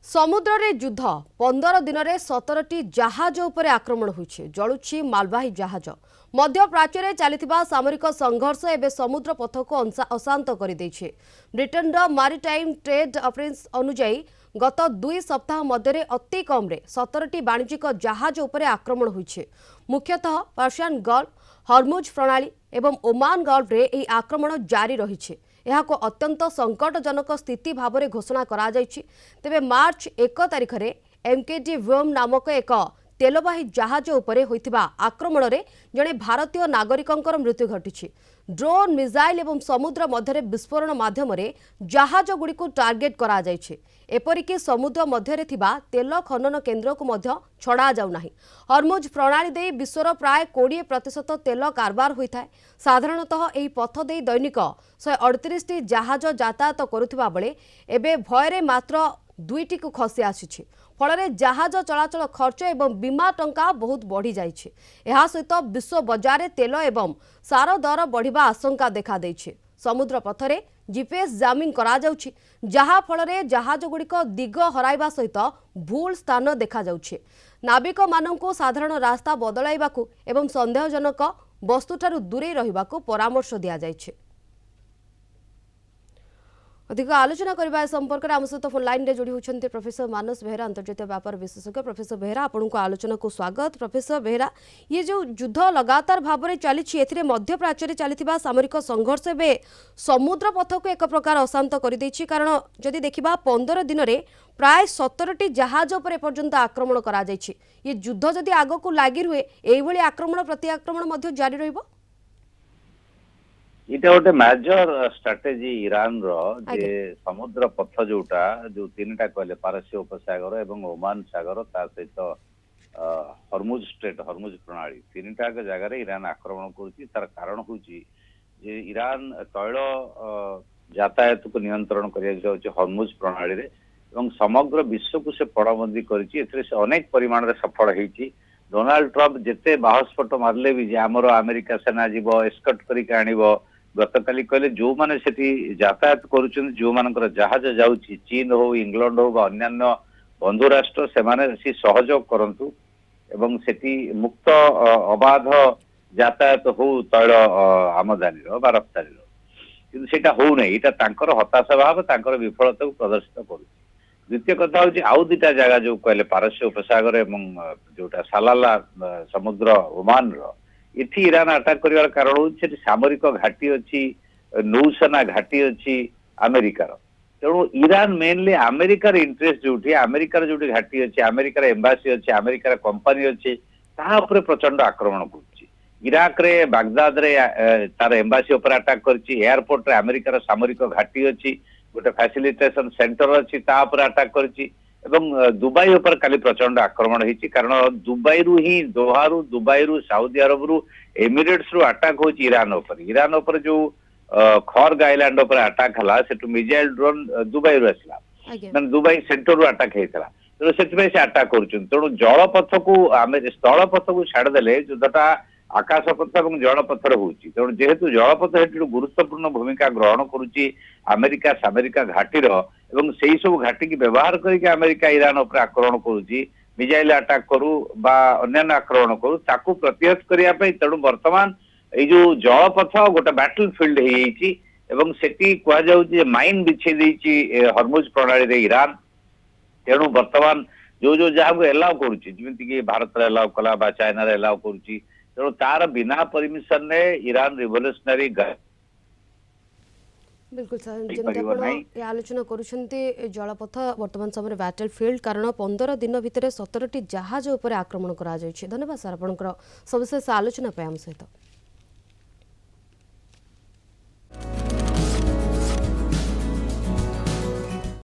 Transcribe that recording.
समुद्र रे युद्ध 15 दिन में 17टी जहाज उपरे आक्रमण होइछे। जळुछि मालवाही जहाज। मध्य प्राच्य रे चलिथिबा सामरिक संघर्ष एबे समुद्र पथ को अशांत कर देछे। ब्रिटेन रो मैरीटाइम ट्रेड अफेयर्स अनुसार गत 2 सप्ताह मध्य अति कम रे 17टी वाणिज्यिक जहाज उपरे आक्रमण होइछे। मुख्यतः पर्शियन गल्फ, हर्मुज प्रणाली एवं ओमान गल्फ रे एही आक्रमण जारी रहिछे। यह अत्यंत संकटजनक स्थिति भाव में घोषणा करा जायछि। तेबे मार्च 1 तारिख में एमकेडी व्योम नामक एक तेलवाही जहाज उपरे होइतिबा आक्रमण रे जड़े भारतीय नागरिकंकर मृत्यु घटिछि। ड्रोन मिसाइल एवं समुद्र मध्य विस्फोरण माध्यम जहाज गुड़ी को टार्गेट करा जायछि। एपरिकी समुद्र मध्य थिबा तेल खनन केन्द्र को मध्य छड़ा जाउ नाही। हर्मुज प्रणाली दे विश्वर प्राय 20% तेल कारबार होता है। साधारणतः एही पथ दे दैनिक 138 जहाज यातायात करुथिबा बेले एबे भयरे मात्र 2टी को खसी आसीछि। फल जहाज चलाचल खर्च एवं बीमा टंका बहुत बढ़ी जाइछे। एहा सहित विश्व बजार तेल एवं सार दर बढ़िबा आशंका देखा देइछे। समुद्र पथरे जीपीएस जामिंग करा जाउछि, जहा फल जहाज गुड़िक दिग हराइबा सहित भूल स्थान देखा जाउछि। नाविक माननकु साधारण रास्ता बदलाइबाकू एवं संदेहजनक वस्तुठारु दूरे रहिबाकू परामर्श दिया जाइछे। अधिक आलोचना करबा संपर्क में आम सहित फोन लाइन रे जोड़ी होछन्ते प्रोफेसर मानस बेहरा, अंतर्जातीय व्यापार विशेषज्ञ। प्रोफेसर बेहरा, आपन को आलोचना को स्वागत। प्रोफेसर बेहरा, ये जो युद्ध लगातार भाव में चली एथिरे मध्य प्राच्य चलिथिबा सामरिक संघर्ष बे समुद्र पथ को एक प्रकार अशांत कर दैछि। कारण जदि देखिबा 15 दिन में प्राय 17टी जहाज पर पर्यंत आक्रमण करा जायछि। ये युद्ध जदि आगो को लागि रुए एही भली आक्रमण प्रति आक्रमण मध्य जारी रहिबो। इटा गोटे मेजर स्ट्राटेजी ईरान रो जे समुद्र पथ जोटा जो तीनटा कहले पारस्य उपसागर एवं ओमान सागर ता सहित हर्मुज स्ट्रेट हर्मुज प्रणाली तीनटा के जगह रे ईरान आक्रमण करूची। तार कारण होची जे ईरान तैल यातायात को नियंत्रण करिया जाउची हर्मुज प्रणाली रे एवं समग्र विश्व को से पड़ाबंदी करिची। एथरे से अनेक परिमाण रे सफल हेची। डोनाल्ड ट्रम्प जेते बाहस्फोट मारले भी जे हमरो अमेरिका सेना जीव एस्कॉर्ट करिक आनिबो गतकाली कहले जो माने सेठी यातायात करूछन जो मानकर जहाज जाउची चीन हो इंग्लैंड हो अन्य बंधु राष्ट्र से माने सी सहयोग करंतु एवं सेठी मुक्त अबाध यातायात हो तैल आमदानी रो बा रफ्तानी रो किंतु सेटा हो नै। एटा तांकर हताशा भाव तांकर विफलता को प्रदर्शित करू। द्वितीय कथा होची आउ दुटा जगह जो कहले पारस्य उपसागर एवं जोटा सालाला समुद्र ओमान रो इथि ईरान अटैक करिवार कारण होछि सामरिक घाटी अछि, नौसेना घाटी अछि अमेरिकार। तेणु ईरान मेनली अमेरिकार इंटरेस्ट जोठी अमेरिकार जोठी घाटी अछि, अमेरिकार एम्बासी अछि, अमेरिकार कंपनी अछि ता ऊपर प्रचंड आक्रमण करछि। इराक रे बागदाद रे तार एम्बासी ऊपर अटैक करछि। एयरपोर्ट रे अमेरिकार सामरिक घाटी अछि, गोटे फैसिलिटेशन सेंटर अछि ता ऊपर अटैक करछि। एवं दुबई ऊपर काली प्रचंड आक्रमण होइछि। कारण दुबई रु ही दोहा रु दुबई रु साउदी अरब रु एमिरेट्स रु अटैक होइछि ईरान ऊपर। ईरान ऊपर जो खर्ग आइलैंड ऊपर अटैक हला सेटु मिसाइल ड्रोन दुबई रु आसला माने दुबई सेंटर रु अटैक हेतला। तो सेति से अटैक करछन। तेणु जल पथ को आमे स्थल पथ को छाड़ देले युद्धटा आकाश पथ और जल पथर होची। तेणु जेहेतु जलपथ हेतु गुरुत्वपूर्ण भूमिका ग्रहण करुच्ची अमेरिका सामरिका घाटीर एवं से सब घाटी की व्यवहार करके अमेरिका ईरान उपर आक्रमण करुच्ची मिसाइल अटैक करू बा अन्य आक्रमण करू ताकू प्रतिहत करने। तेणु वर्तमान ये जो जलपथ गोटे बैटल फील्ड हो सेठी कहुच्छे माइन बिछे देछि हर्मुज प्रणाली रे ईरान। तेणु वर्तमान जो जो जहाँ एलाउ करुच्ची जमीक भारत एलाउ कला बा चाइना एलाउ करुच्ची। तेणु तार बिना परमिशन ने ईरान रिवोल्यूशनरी बिल्कुल सर आलोचना करुछन्ते जलपथ वर्तमान समय बैटल फील्ड कारण 15 दिन भितर 17टी जहाज उपर आक्रमण करा जायछि। धन्यवाद सर आपनकर सविशेष आलोचना पे हम सहित।